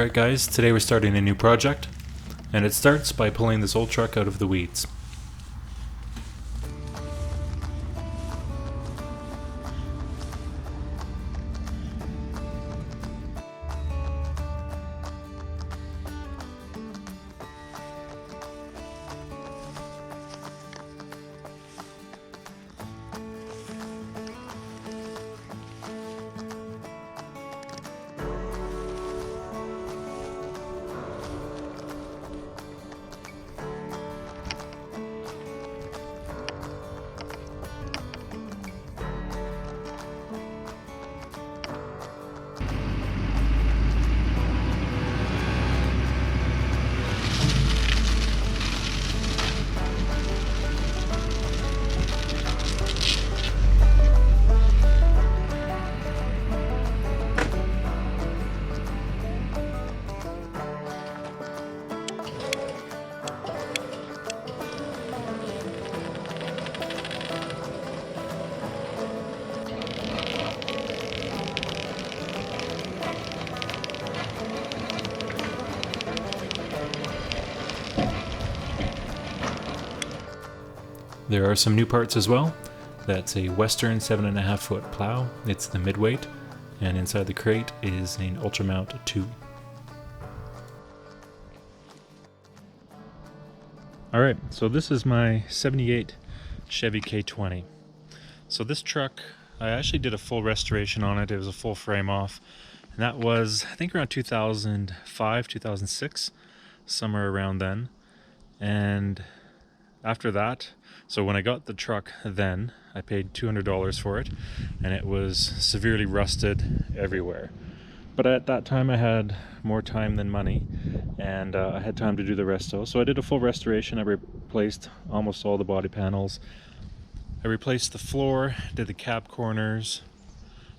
Alright guys, today we're starting a new project, and it starts by pulling this old truck out of the weeds. There are some new parts as well. That's a Western 7.5 foot plow. It's the midweight, and inside the crate is an Ultramount 2. Alright, so this is my 78 Chevy K20. So this truck, I actually did a full restoration on it. It was a full frame off, and that was, I think, around 2005, 2006, somewhere around then. And after that, so when I got the truck then, I paid $200 for it, and it was severely rusted everywhere. But at that time I had more time than money, and I had time to do the resto. So I did a full restoration. I replaced almost all the body panels. I replaced the floor, did the cab corners,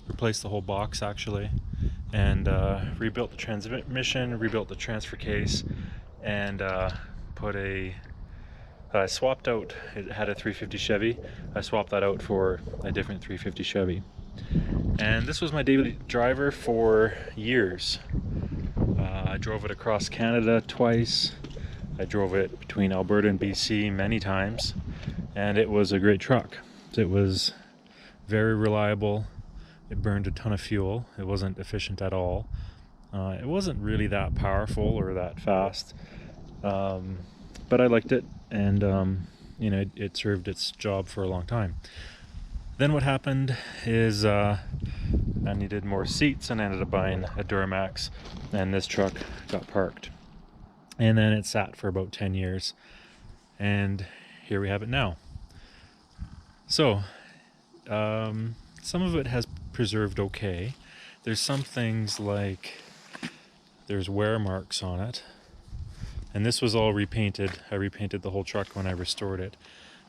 replaced the whole box actually, and rebuilt the transmission, rebuilt the transfer case, and I swapped out, it had a 350 Chevy, I swapped that out for a different 350 Chevy. And this was my daily driver for years. I drove it across Canada twice, I drove it between Alberta and BC many times, and it was a great truck. It was very reliable, it burned a ton of fuel, it wasn't efficient at all. It wasn't really that powerful or that fast, but I liked it, and you know, it served its job for a long time. Then what happened is I needed more seats, and I ended up buying a Duramax, and this truck got parked. And then it sat for about 10 years, and here we have it now. So some of it has preserved okay. There's some things like there's wear marks on it. And this was all repainted. I repainted the whole truck when I restored it.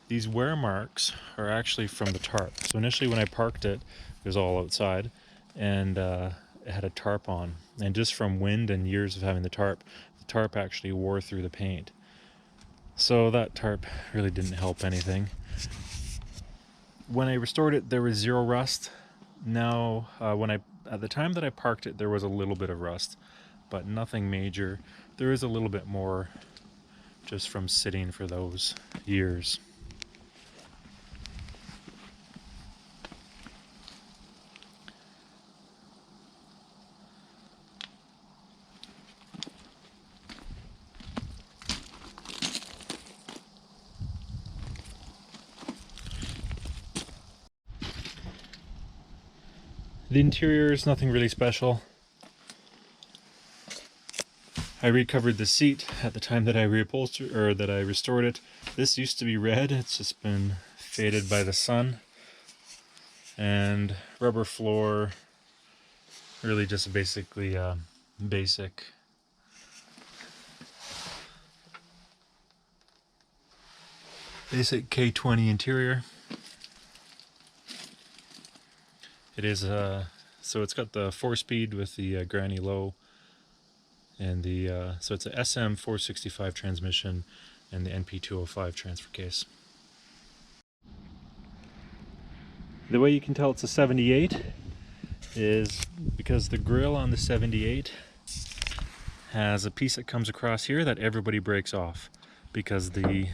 These wear marks are actually from the tarp. So initially when I parked it, it was all outside, and it had a tarp on. And just from wind and years of having the tarp actually wore through the paint. So that tarp really didn't help anything. When I restored it, there was zero rust. Now, at the time that I parked it, there was a little bit of rust, but nothing major. There is a little bit more just from sitting for those years. The interior is nothing really special. I recovered the seat at the time that I reupholstered, or that I restored it. This used to be red, it's just been faded by the sun. And rubber floor, really just basically basic K20 interior. It is so it's got the 4-speed with the granny low, and the so it's a SM 465 transmission and the NP205 transfer case. The way you can tell it's a 78 is because the grill on the 78 has a piece that comes across here that everybody breaks off because the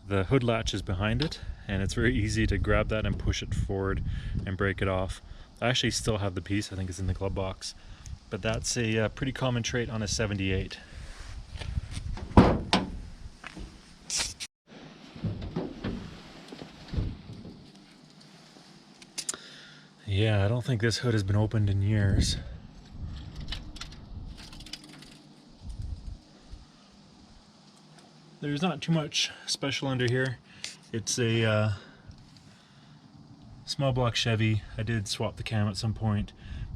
hood latch is behind it, and it's very easy to grab that and push it forward and break it off. I actually still have the piece, I think it's in the glove box, but that's a pretty common trait on a 78. Yeah, I don't think this hood has been opened in years. There's not too much special under here. It's a small block Chevy. I did swap the cam at some point.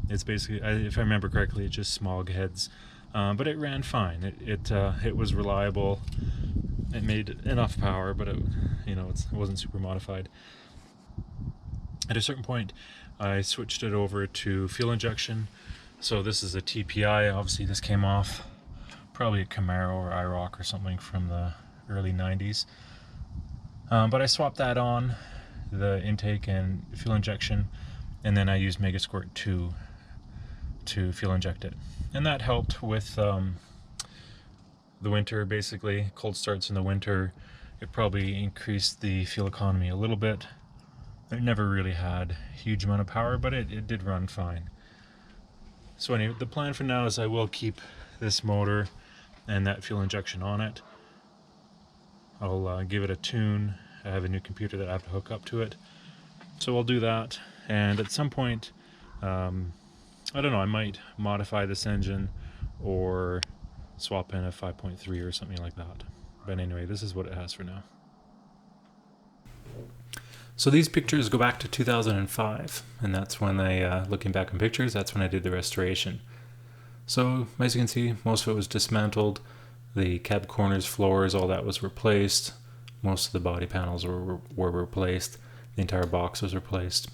It's basically, if I remember correctly, it's just smog heads. But it ran fine. It was reliable. It made enough power, but it wasn't super modified. At a certain point, I switched it over to fuel injection. So this is a TPI. Obviously, this came off probably a Camaro or IROC or something from the early 90s. But I swapped that on, the intake and fuel injection, and then I used Megasquirt 2 to fuel inject it. And that helped with the winter, basically. Cold starts in the winter. It probably increased the fuel economy a little bit. It never really had a huge amount of power, but it did run fine. So anyway, the plan for now is I will keep this motor and that fuel injection on it. I'll give it a tune. I have a new computer that I have to hook up to it. So I'll do that, and at some point, I don't know, I might modify this engine or swap in a 5.3 or something like that. But anyway, this is what it has for now. So these pictures go back to 2005, and that's when looking back on pictures, that's when I did the restoration. So as you can see, most of it was dismantled. The cab corners, floors, all that was replaced. Most of the body panels were replaced. The entire box was replaced.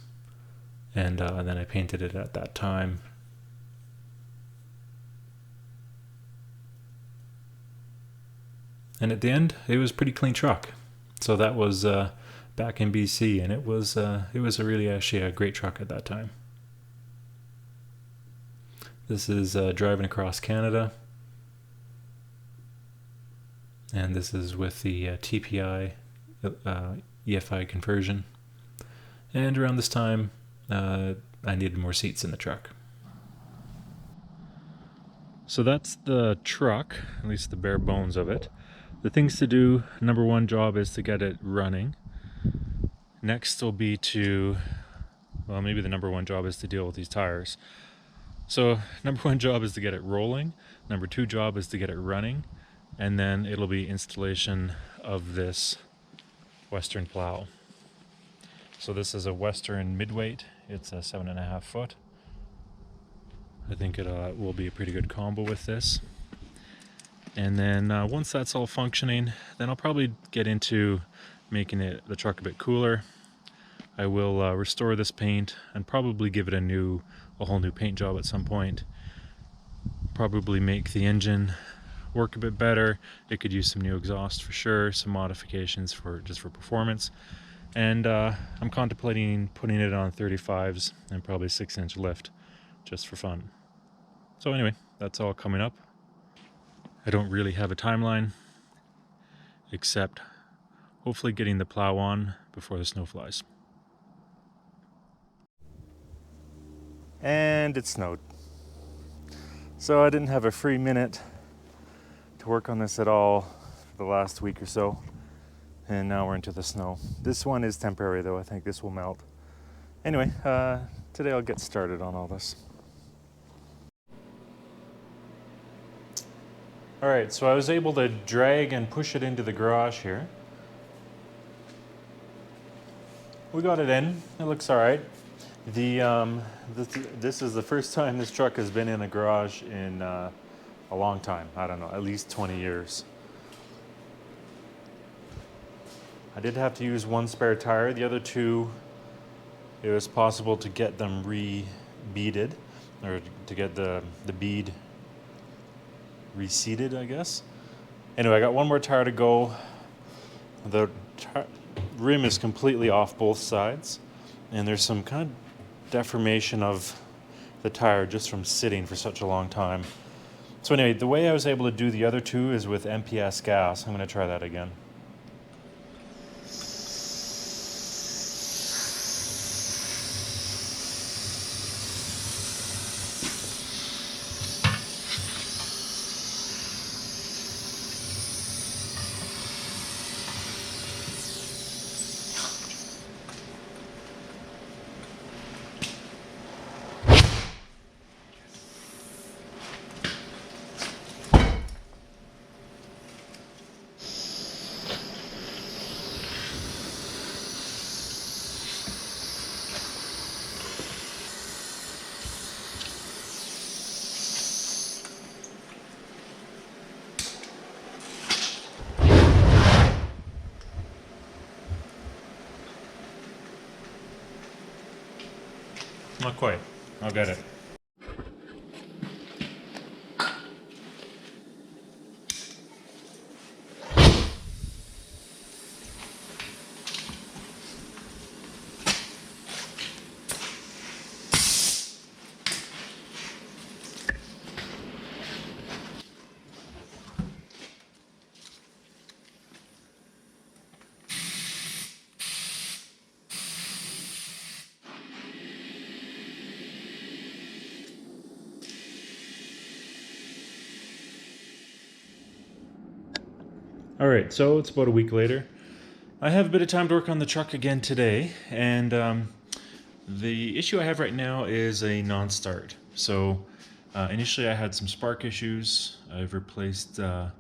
And then I painted it at that time. And at the end, it was a pretty clean truck. So that was back in BC, and it was actually a great truck at that time. This is driving across Canada, and this is with the TPI EFI conversion. And around this time, I needed more seats in the truck. So that's the truck, at least the bare bones of it. The things to do, number one job is to get it running. Next will be maybe the number one job is to deal with these tires. So number one job is to get it rolling. Number two job is to get it running. And then it'll be installation of this Western Plow. So this is a Western Midweight. It's a 7.5 foot. I think it will be a pretty good combo with this. And then once that's all functioning, then I'll probably get into making the truck a bit cooler. I will restore this paint and probably give it a whole new paint job at some point. Probably make the engine work a bit better. It could use some new exhaust for sure, some modifications just for performance. And I'm contemplating putting it on 35s and probably 6-inch lift just for fun. So anyway, that's all coming up. I don't really have a timeline, except hopefully getting the plow on before the snow flies. And it snowed. So I didn't have a free minute to work on this at all for the last week or so. And now we're into the snow. This one is temporary though, I think this will melt. Anyway, today I'll get started on all this. Alright, so I was able to drag and push it into the garage here. We got it in, it looks alright. This is the first time this truck has been in a garage in a long time. I don't know, at least 20 years. I did have to use one spare tire. The other two, it was possible to get them re-beaded, or to get the bead reseated, I guess. Anyway, I got one more tire to go. The rim is completely off both sides, and there's some kind of deformation of the tire just from sitting for such a long time. So anyway, the way I was able to do the other two is with MPS gas. I'm going to try that again. Not quite. I'll get it. Alright, so it's about a week later. I have a bit of time to work on the truck again today, and the issue I have right now is a non-start. So initially I had some spark issues. I've replaced the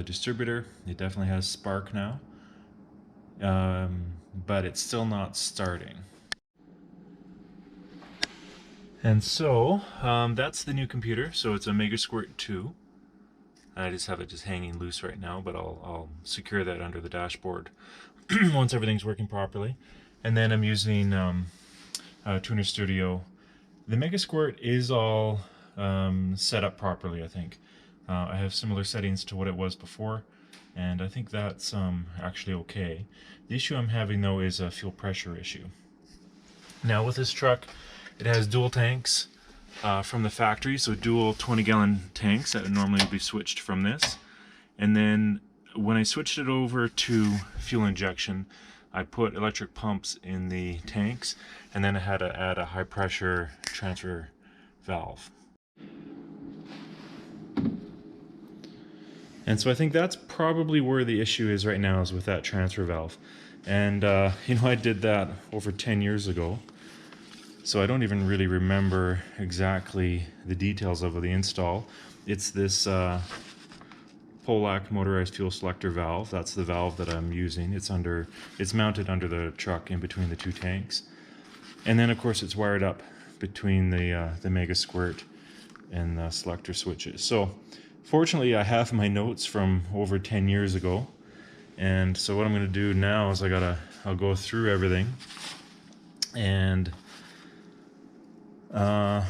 distributor. It definitely has spark now, but it's still not starting. And so that's the new computer. So it's a Megasquirt 2. I just have it just hanging loose right now, but I'll secure that under the dashboard once everything's working properly. And then I'm using Tuner Studio. The Megasquirt is all set up properly, I think. I have similar settings to what it was before, and I think that's actually okay. The issue I'm having though is a fuel pressure issue. Now with this truck, it has dual tanks from the factory, so dual 20-gallon tanks that would normally be switched from this. And then when I switched it over to fuel injection, I put electric pumps in the tanks, and then I had to add a high pressure transfer valve. And so I think that's probably where the issue is right now, is with that transfer valve. And you know, I did that over 10 years ago. So I don't even really remember exactly the details of the install. It's this Polac motorized fuel selector valve. That's the valve that I'm using. It's mounted under the truck in between the two tanks. And then of course it's wired up between the Megasquirt and the selector switches. So fortunately I have my notes from over 10 years ago. And so what I'm going to do now is I'll go through everything and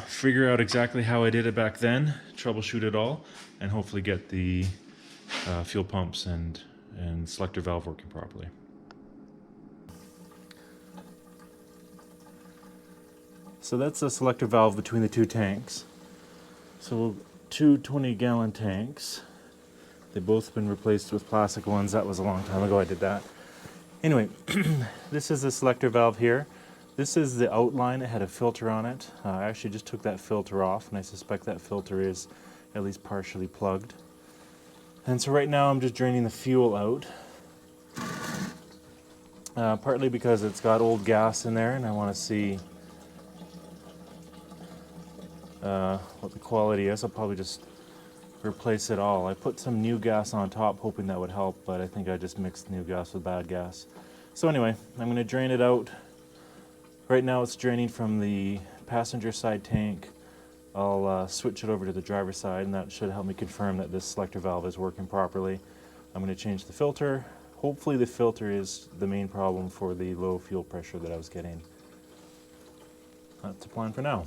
figure out exactly how I did it back then, troubleshoot it all, and hopefully get the fuel pumps and selector valve working properly. So that's the selector valve between the two tanks. So two 20-gallon tanks. They've both been replaced with plastic ones. That was a long time ago I did that. Anyway, this is the selector valve here. This is the outline. It had a filter on it. I actually just took that filter off, and I suspect that filter is at least partially plugged. And so right now I'm just draining the fuel out. Partly because it's got old gas in there, and I want to see what the quality is. I'll probably just replace it all. I put some new gas on top hoping that would help, but I think I just mixed new gas with bad gas. So anyway, I'm going to drain it out. Right now it's draining from the passenger side tank. I'll switch it over to the driver's side, and that should help me confirm that this selector valve is working properly. I'm going to change the filter. Hopefully the filter is the main problem for the low fuel pressure that I was getting. That's the plan for now.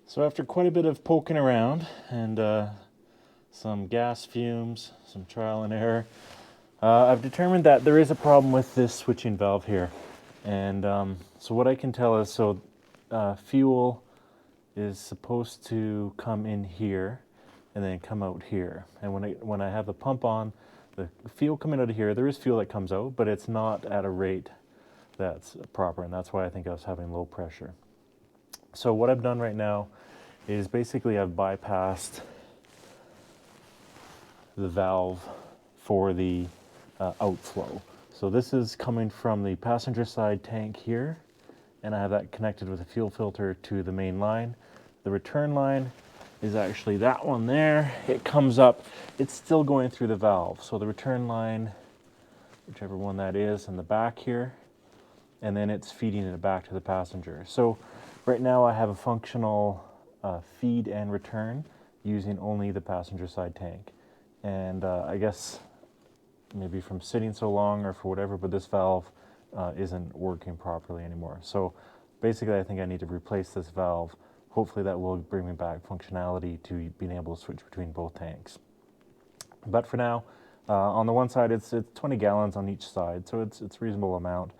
So after quite a bit of poking around and some gas fumes, some trial and error, I've determined that there is a problem with this switching valve here. And so what I can tell is, fuel is supposed to come in here and then come out here. And when I have the pump on, the fuel coming out of here, there is fuel that comes out, but it's not at a rate that's proper, and that's why I think I was having low pressure. So what I've done right now is basically I've bypassed the valve for the outflow. So this is coming from the passenger side tank here, and I have that connected with a fuel filter to the main line. The return line is actually that one there. It comes up, it's still going through the valve. So the return line, whichever one that is, in the back here, and then it's feeding it back to the passenger. So right now I have a functional feed and return using only the passenger side tank. And I guess maybe from sitting so long or for whatever, but this valve isn't working properly anymore. So basically I think I need to replace this valve. Hopefully that will bring me back functionality to being able to switch between both tanks. But for now, on the one side it's 20 gallons on each side, so it's a reasonable amount.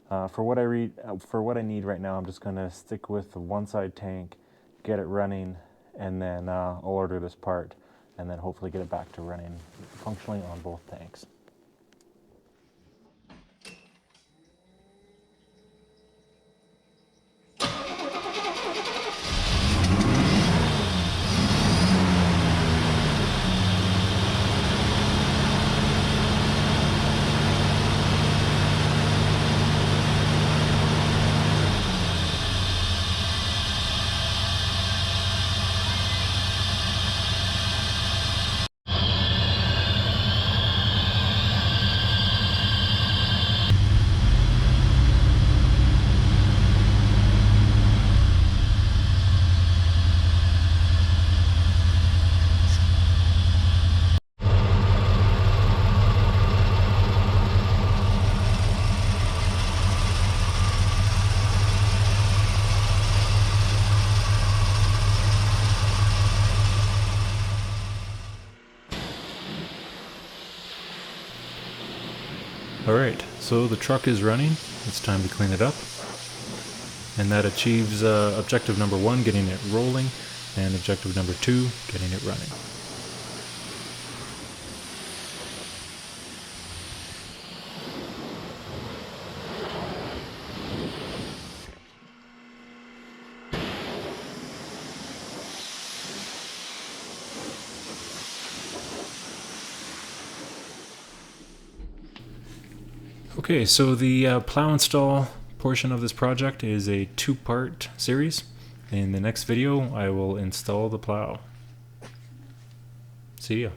For what I need right now, I'm just going to stick with the one side tank, get it running, and then I'll order this part, and then hopefully get it back to running functionally on both tanks. Alright, so the truck is running. It's time to clean it up. And that achieves objective number 1, getting it rolling, and objective number 2, getting it running. Okay, so the plow install portion of this project is a 2-part series. In the next video, I will install the plow. See ya.